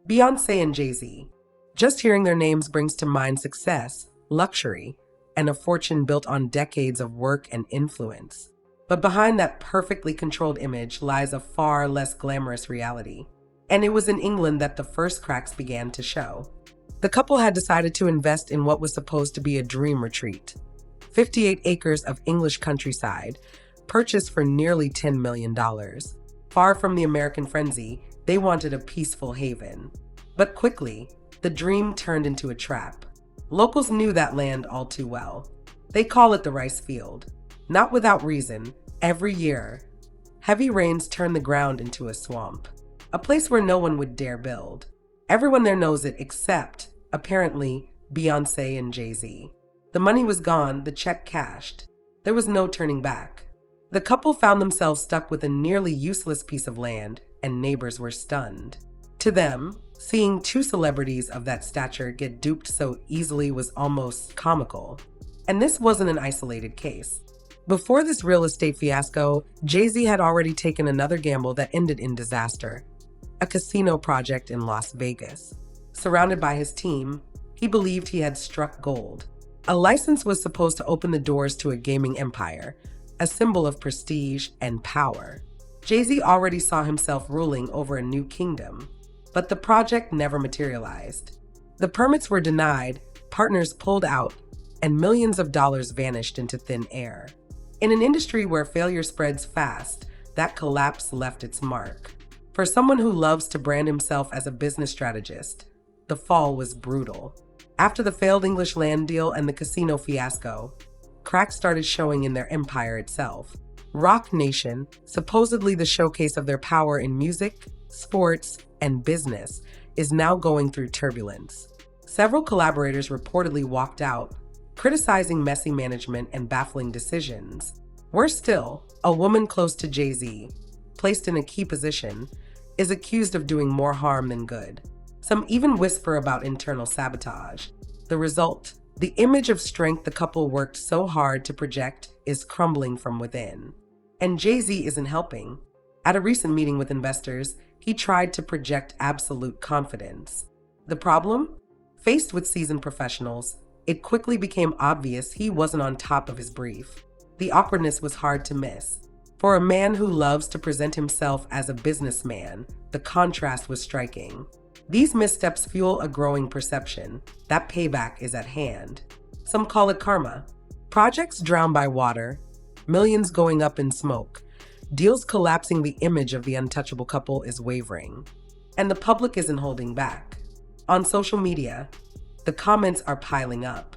Beyoncé and Jay-Z. Just hearing their names brings to mind success, luxury, and a fortune built on decades of work and influence. But behind that perfectly controlled image lies a far less glamorous reality. And it was in England that the first cracks began to show. The couple had decided to invest in what was supposed to be a dream retreat. 58 acres of English countryside, purchased for nearly $10 million. Far from the American frenzy, they wanted a peaceful haven. But quickly, the dream turned into a trap. Locals knew that land all too well. They call it the rice field. Not without reason, every year, heavy rains turn the ground into a swamp, a place where no one would dare build. Everyone there knows it except, apparently, Beyoncé and Jay-Z. The money was gone, the check cashed. There was no turning back. The couple found themselves stuck with a nearly useless piece of land, and neighbors were stunned. To them, seeing two celebrities of that stature get duped so easily was almost comical. And this wasn't an isolated case. Before this real estate fiasco, Jay-Z had already taken another gamble that ended in disaster. A casino project in Las Vegas. Surrounded by his team, he believed he had struck gold. A license was supposed to open the doors to a gaming empire, a symbol of prestige and power. Jay-Z already saw himself ruling over a new kingdom, but the project never materialized. The permits were denied, partners pulled out, and millions of dollars vanished into thin air. In an industry where failure spreads fast, that collapse left its mark. For someone who loves to brand himself as a business strategist, the fall was brutal. After the failed English land deal and the casino fiasco, cracks started showing in their empire itself. Roc Nation, supposedly the showcase of their power in music, sports, and business, is now going through turbulence. Several collaborators reportedly walked out, criticizing messy management and baffling decisions. Worse still, a woman close to Jay-Z, placed in a key position, is accused of doing more harm than good. Some even whisper about internal sabotage. The result, the image of strength the couple worked so hard to project, is crumbling from within. And Jay-Z isn't helping. At a recent meeting with investors, he tried to project absolute confidence. The problem? Faced with seasoned professionals, it quickly became obvious he wasn't on top of his brief. The awkwardness was hard to miss. For a man who loves to present himself as a businessman, the contrast was striking. These missteps fuel a growing perception that payback is at hand. Some call it karma. Projects drowned by water, millions going up in smoke, deals collapsing. The image of the untouchable couple is wavering. And the public isn't holding back. On social media, the comments are piling up.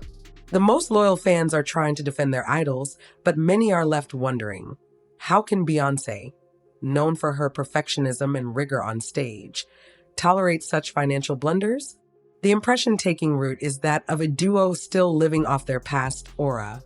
The most loyal fans are trying to defend their idols, but many are left wondering, how can Beyoncé, known for her perfectionism and rigor on stage, tolerate such financial blunders? The impression taking root is that of a duo still living off their past aura,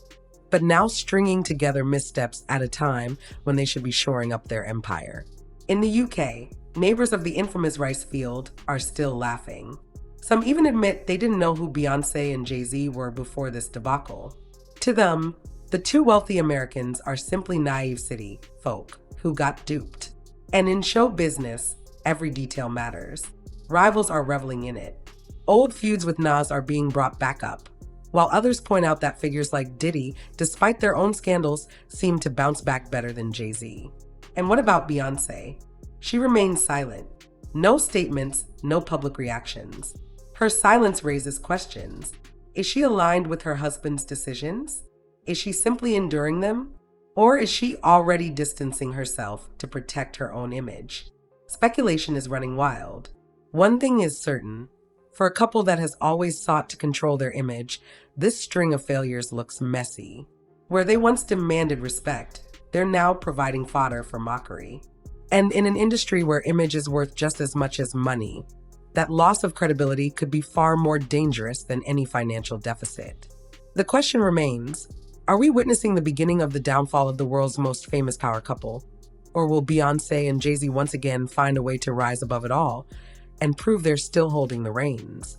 but now stringing together missteps at a time when they should be shoring up their empire. In the UK, neighbors of the infamous rice field are still laughing. Some even admit they didn't know who Beyoncé and Jay-Z were before this debacle. To them, the two wealthy Americans are simply naive city folk who got duped. And in show business, every detail matters. Rivals are reveling in it. Old feuds with Nas are being brought back up, while others point out that figures like Diddy, despite their own scandals, seem to bounce back better than Jay-Z. And what about Beyoncé? She remains silent. No statements, no public reactions. Her silence raises questions. Is she aligned with her husband's decisions? Is she simply enduring them? Or is she already distancing herself to protect her own image? Speculation is running wild. One thing is certain. For a couple that has always sought to control their image, this string of failures looks messy. Where they once demanded respect, they're now providing fodder for mockery. And in an industry where image is worth just as much as money, that loss of credibility could be far more dangerous than any financial deficit. The question remains, are we witnessing the beginning of the downfall of the world's most famous power couple? Or will Beyoncé and Jay-Z once again find a way to rise above it all and prove they're still holding the reins?